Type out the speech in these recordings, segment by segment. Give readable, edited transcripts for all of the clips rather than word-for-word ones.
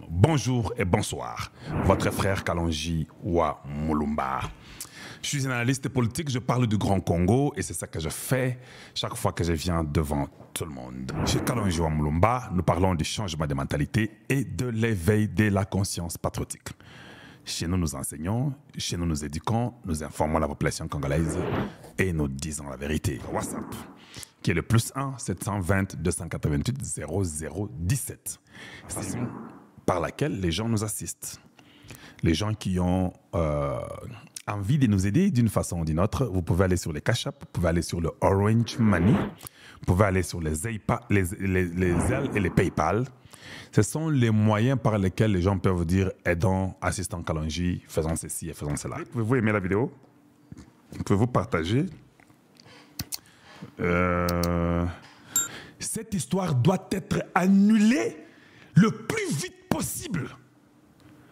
Bonjour et bonsoir, votre frère Kalonji Wa Mulumba. Je suis un analyste politique, je parle du Grand Congo et c'est ça que je fais chaque fois que je viens devant tout le monde. Chez Kalonji Wa Mulumba, nous parlons du changement de mentalité et de l'éveil de la conscience patriotique. Chez nous, nous enseignons, chez nous, nous éduquons, nous informons la population congolaise et nous disons la vérité. WhatsApp, qui est le +1 720 288 0017. C'est par laquelle les gens nous assistent. Les gens qui ont envie de nous aider d'une façon ou d'une autre, vous pouvez aller sur les Cash App, vous pouvez aller sur le Orange Money, vous pouvez aller sur les Zelle et les PayPal. Ce sont les moyens par lesquels les gens peuvent vous dire « aidons, assistant Kalonji, faisons ceci et faisons cela ». Pouvez-vous aimer la vidéo? Pouvez-vous partager? Cette histoire doit être annulée le plus vite possible.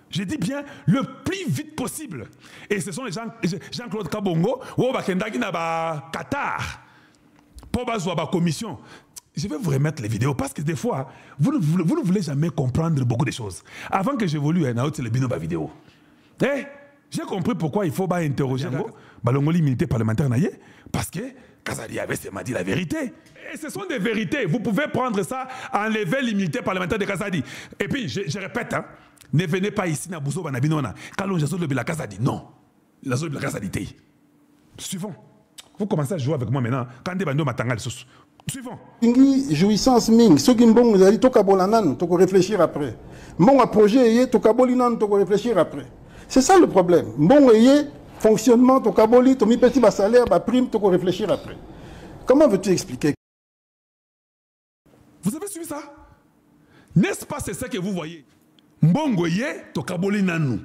Je dis bien le plus vite possible. Et ce sont les gens, Jean-Claude Kabongo, ou Bakendagi na Qatar, pour la commission. Je vais vous remettre les vidéos parce que des fois, vous ne voulez jamais comprendre beaucoup de choses. Avant que j'évolue, c'est le bino vidéo. J'ai compris pourquoi il faut interroger l'immunité parlementaire parce que Kazadi m'a dit la vérité. Et ce sont des vérités. Vous pouvez prendre ça, enlever l'immunité parlementaire de Kazadi. Et puis, je répète, ne venez pas ici, Nabouzo Banabinona. Kalonji la Kazadi. Non. La zone de la Kazadi. Suivons. Vous commencez à jouer avec moi maintenant. Quand des bandos m'attendent, suivons. Jouissance ming. Ce qui est bon, vous allez tokabolanan, toko réfléchir après. Bon projet, tokabolinan, toko réfléchir après. C'est ça le problème. Bon fonctionnement, tokaboli, tomi petit salaire, prime, toko réfléchir après. Comment veux-tu expliquer? Vous avez suivi ça? N'est-ce pas c'est ça que vous voyez? Mbongo yé, tokaboli nanou.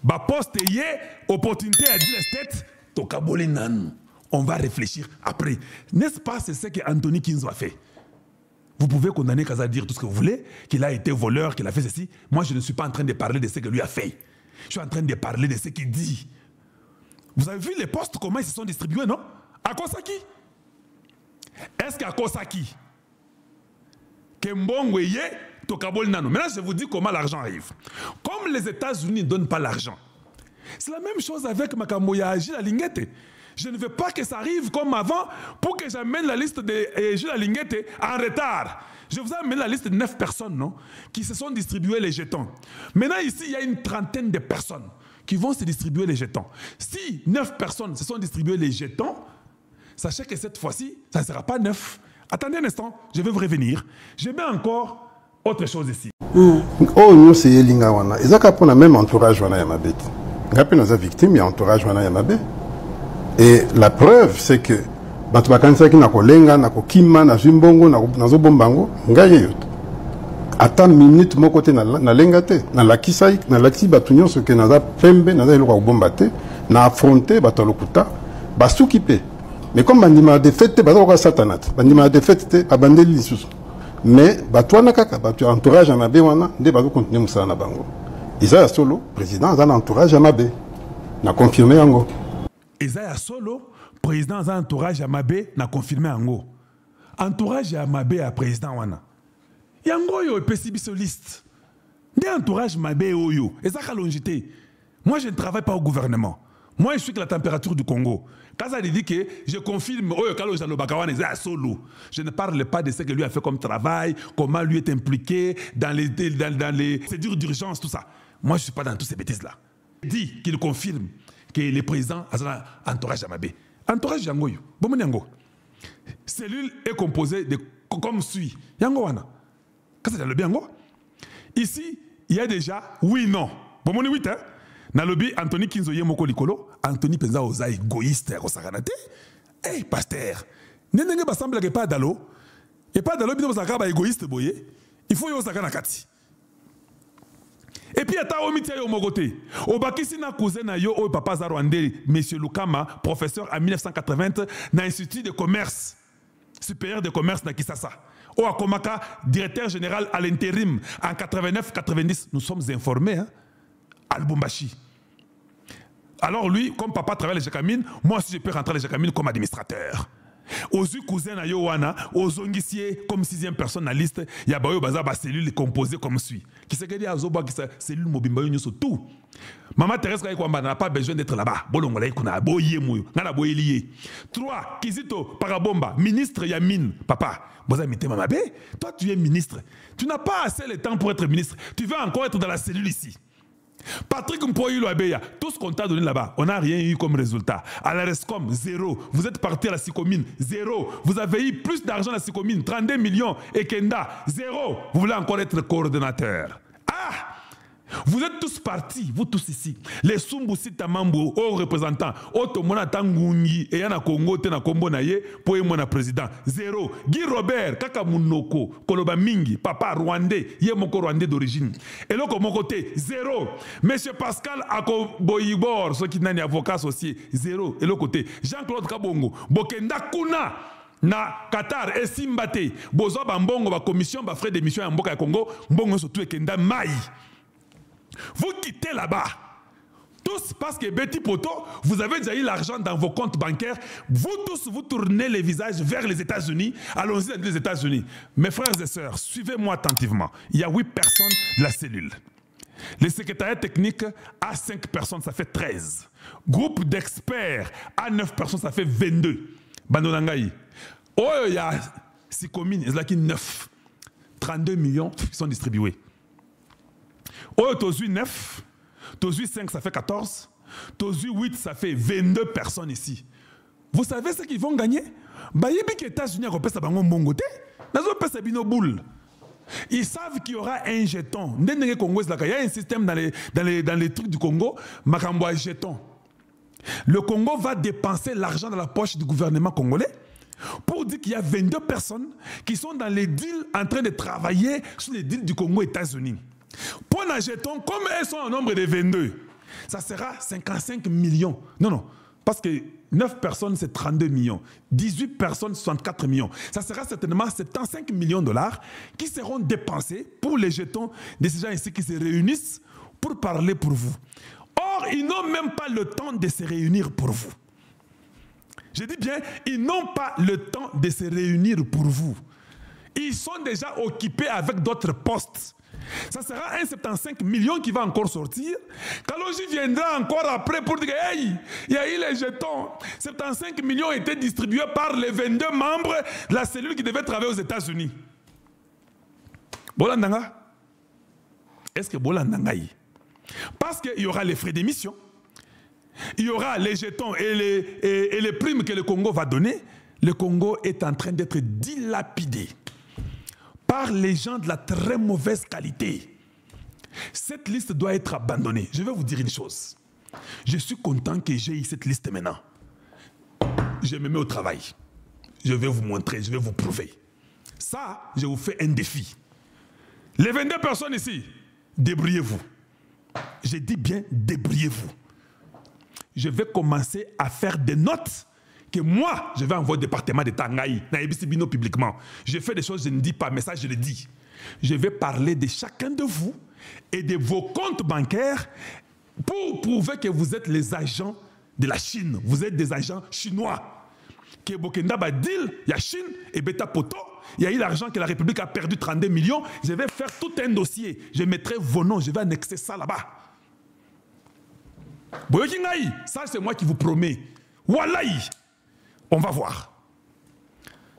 Ba poste yé, opportunité à dire tête, tokaboli nanou. On va réfléchir après. N'est-ce pas c'est ce que Anthony Kinzo a fait? Vous pouvez condamner Kaza dire tout ce que vous voulez, qu'il a été voleur, qu'il a fait ceci. Moi, je ne suis pas en train de parler de ce que lui a fait. Je suis en train de parler de ce qu'il dit. Vous avez vu les postes, comment ils se sont distribués, non? À Kosaki? Est-ce qu'à Kosaki, Kembongo yé, tokaboli nano. Maintenant, je vous dis comment l'argent arrive. Comme les États-Unis ne donnent pas l'argent, c'est la même chose avec Makamoya Gilles Linguete. Je ne veux pas que ça arrive comme avant pour que j'amène la liste de Gilles Linguete en retard. Je vous ai amené la liste de 9 personnes, non, qui se sont distribuées les jetons. Maintenant, ici, il y a une trentaine de personnes qui vont se distribuer les jetons. Si 9 personnes se sont distribuées les jetons, sachez que cette fois-ci, ça ne sera pas 9. Attendez un instant, je vais vous revenir. Je mets encore autre chose ici. Oh, nous, c'est Linga Wana. Ils ont le même entourage Wana Yamabé. Nous avons victime, il y a entourage Wana Yamabé. Et la preuve, c'est que quand tu as dit que nako kima na zimbongo na zobombango ngaye yoto ata minute mo côté na lengate na lakisai na laksi batunyo ce que naza pembe naza eloko bombate na affronter batalokuta basukipe mais comme bandima défaite bazaka satanat bandima défaite abandeli lisusu mais batwana kaka batu entourage na be wana nde bazo continuer musala na bango Isaiah Solo président za na entourage na be na confirmer yango Isaiah Solo président d'un entourage à Mabé n'a confirmé Ango. Entourage à Mabé à président Wana. Yango yo est liste. Des entourage Mabé oyo. Et ça longité. Moi je ne travaille pas au gouvernement. Moi je suis que la température du Congo. Quand ça dit que je confirme oyo Kalonji Bakawana Isaiah Solo. Je ne parle pas de ce que lui a fait comme travail, comment lui est impliqué dans les procédures d'urgence, tout ça. Moi je ne suis pas dans toutes ces bêtises là. Il dit qu'il confirme que le président a un entourage à Mabé. Entourage Yangoyo. Bon Yango. Cellule est composée de comme suit. Yango wana. Qu'est-ce que c'est le biango? Ici, il y a déjà oui non. Bon mon 8 hein. Na lobby Anthony Kinzo Yemoko Likolo, Anthony Penza oza égoïste ko sakanate. Eh pasteur. Nenenge ba semble que pas dalo. Et pas dalo bino ba égoïste boye. Il faut yo sakana kati. Et puis, il y a un métier au Mogoté. Au Bakisi na cousin na yo, au papa Zarwande, monsieur Lukama, professeur en 1980, dans l'Institut de commerce, supérieur de commerce na Kisasa. Au Akomaka, directeur général à l'intérim en 89-90. Nous sommes informés, hein, à Lubumbashi. Alors lui, comme papa travaille les Jacamines, moi aussi je peux rentrer les Jacamines comme administrateur. Aux cousins à Yowana, aux ongissiers comme 6e personne na liste, il y a bayo baza ba cellule composée comme suit. Qui c'est que dit azoba qui cellule mobimba yo sur tout. Maman Thérèse Kwamba n'a pas besoin d'être là-bas. Bolongola ikuna boye muyo, ngana boye lié. 3 Kizito Parabomba, ministre Yamine, papa. Boza mité mamabe, toi tu es ministre. Tu n'as pas assez le temps pour être ministre. Tu veux encore être dans la cellule ici. Patrick Mpoyilo Abeya, tout ce qu'on t'a donné là-bas, on n'a rien eu comme résultat. À la Rescom, 0. Vous êtes parti à la Sicomine, 0. Vous avez eu plus d'argent à la Sicomine, 32 millions. Et Kenda, 0. Vous voulez encore être coordonnateur. Ah! Vous êtes tous partis, vous tous ici. Les Sumbusi Tamambo, aux représentants, Otomona Tangungi, et Yana Kongo, Tena Kombo Naye, Poemona président. 0. Guy Robert, Kaka Munoko, Koloba Mingi, papa rwandais, Yemoko rwandais d'origine. Et là, mon côté, 0. Monsieur Pascal Akoboyibor, ceux qui n'ont pas avocat associé, 0. Et l'autre côté, Jean-Claude Kabongo, Bokenda Kuna. Na Qatar et Simbate, Bozo Bambongo, ba commission, ba frais d'émission en Mboka Congo, Mbongo surtout et Kenda Maï. Vous quittez là-bas. Tous parce que Betty Poto, vous avez déjà eu l'argent dans vos comptes bancaires. Vous tous, vous tournez les visages vers les États-Unis. Allons-y dans les États-Unis. Mes frères et sœurs, suivez-moi attentivement. Il y a 8 personnes de la cellule. Le secrétariat technique à 5 personnes, ça fait 13. Groupe d'experts à 9 personnes, ça fait 22. Bandonangaï. Oh, il y a 6 communes, il y a 9. 32 millions qui sont distribués. Oh, Tozui 9, Tozui 5, ça fait 14, Tozui 8, ça fait 22 personnes ici. Vous savez ce qu'ils vont gagner? Bayebi que les États-Unis ont ils savent qu'il y aura un jeton. Il y a un système dans les trucs du Congo, Makambo jeton. Le Congo va dépenser l'argent dans la poche du gouvernement congolais pour dire qu'il y a 22 personnes qui sont dans les deals en train de travailler sur les deals du Congo États-Unis. Pour un jeton, comme elles sont en nombre de 22, ça sera 55 millions. Non, non, parce que 9 personnes, c'est 32 millions. 18 personnes, 64 millions. Ça sera certainement 75 millions de dollars qui seront dépensés pour les jetons de ces gens ici qui se réunissent pour parler pour vous. Or, ils n'ont même pas le temps de se réunir pour vous. Je dis bien, ils n'ont pas le temps de se réunir pour vous. Ils sont déjà occupés avec d'autres postes. Ça sera un 75 millions qui va encore sortir. Kalonji viendra encore après pour dire hey, il y a eu les jetons. 75 millions étaient distribués par les 22 membres de la cellule qui devait travailler aux États-Unis. Bolandanga? Est-ce que Bolandanga? Parce qu'il y aura les frais d'émission, il y aura les jetons et les primes que le Congo va donner. Le Congo est en train d'être dilapidé par les gens de la très mauvaise qualité. Cette liste doit être abandonnée. Je vais vous dire une chose. Je suis content que j'ai eu cette liste maintenant. Je me mets au travail. Je vais vous montrer, je vais vous prouver. Ça, je vous fais un défi. Les 22 personnes ici, débrouillez-vous. Je dis bien, débrouillez-vous. Je vais commencer à faire des notes que moi, je vais envoyer au département de Tangaï, Naïbisibino publiquement. Je fais des choses, je ne dis pas, mais ça, je le dis. Je vais parler de chacun de vous et de vos comptes bancaires pour prouver que vous êtes les agents de la Chine. Vous êtes des agents chinois. Que Bokenda Badil, il y a Chine et Beta Poto. Il y a eu l'argent que la République a perdu 32 millions. Je vais faire tout un dossier. Je mettrai vos noms, je vais annexer ça là-bas. Boyokingaï, ça c'est moi qui vous promets. Wallahi. On va voir.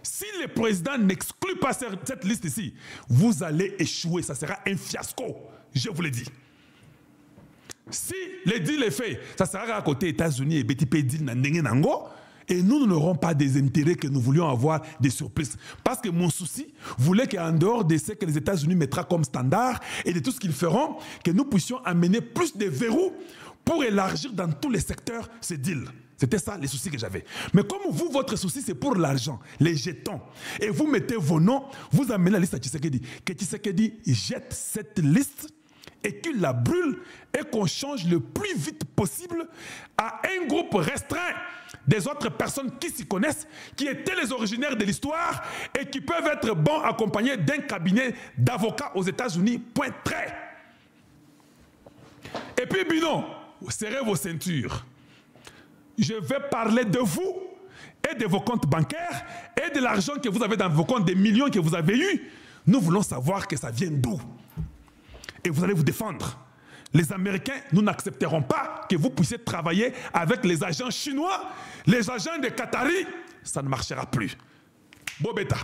Si le président n'exclut pas cette liste ici, vous allez échouer. Ça sera un fiasco. Je vous le dis. Si le deal est fait, ça sera à côté États-Unis et BTP deal Nandengenango. Et nous n'aurons pas des intérêts que nous voulions avoir des surprises. Parce que mon souci voulait qu'en dehors de ce que les États-Unis mettront comme standard et de tout ce qu'ils feront, que nous puissions amener plus de verrous pour élargir dans tous les secteurs ce deal. C'était ça les soucis que j'avais. Mais comme vous, votre souci, c'est pour l'argent, les jetons, et vous mettez vos noms, vous amenez la liste à Tshisekedi. Que Tshisekedi jette cette liste et qu'il la brûle et qu'on change le plus vite possible à un groupe restreint des autres personnes qui s'y connaissent, qui étaient les originaires de l'histoire et qui peuvent être bons accompagnés d'un cabinet d'avocats aux États-Unis, point trait. Et puis, Bino, serrez vos ceintures. Je vais parler de vous et de vos comptes bancaires et de l'argent que vous avez dans vos comptes, des millions que vous avez eus. Nous voulons savoir que ça vient d'où. Et vous allez vous défendre. Les Américains, nous n'accepterons pas que vous puissiez travailler avec les agents chinois, les agents des Qataris. Ça ne marchera plus. Bobeta.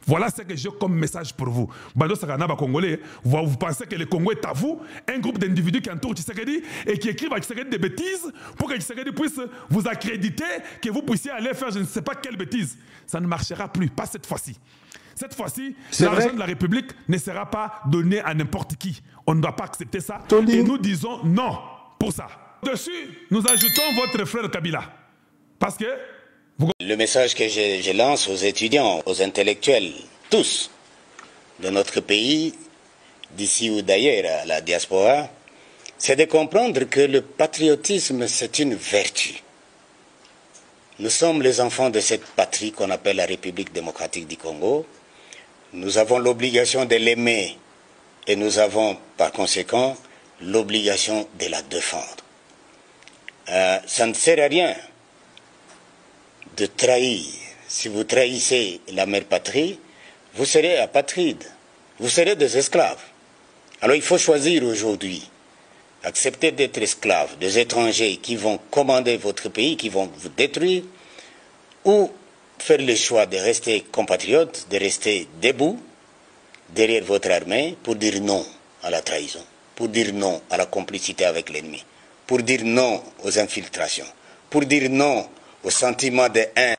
Voilà ce que j'ai comme message pour vous. Bando Sakanaba Congolais, vous pensez que le Congo est à vous, un groupe d'individus qui entourent Tshisekedi et qui écrivent à Tshisekedi des bêtises pour que Tshisekedi puisse vous accréditer, que vous puissiez aller faire je ne sais pas quelle bêtise. Ça ne marchera plus, pas cette fois-ci. Cette fois-ci, l'argent de la République ne sera pas donné à n'importe qui. On ne doit pas accepter ça. Et nous disons non pour ça. Dessus, nous ajoutons votre frère Kabila. Parce que... Le message que je lance aux étudiants, aux intellectuels, tous, de notre pays, d'ici ou d'ailleurs à la diaspora, c'est de comprendre que le patriotisme, c'est une vertu. Nous sommes les enfants de cette patrie qu'on appelle la République démocratique du Congo. Nous avons l'obligation de l'aimer et nous avons par conséquent l'obligation de la défendre. Ça ne sert à rien de trahir. Si vous trahissez la mère patrie, vous serez apatride, vous serez des esclaves. Alors il faut choisir aujourd'hui, accepter d'être esclave des étrangers qui vont commander votre pays, qui vont vous détruire, ou faire le choix de rester compatriote, de rester debout derrière votre armée pour dire non à la trahison, pour dire non à la complicité avec l'ennemi, pour dire non aux infiltrations, pour dire non au sentiment de haine.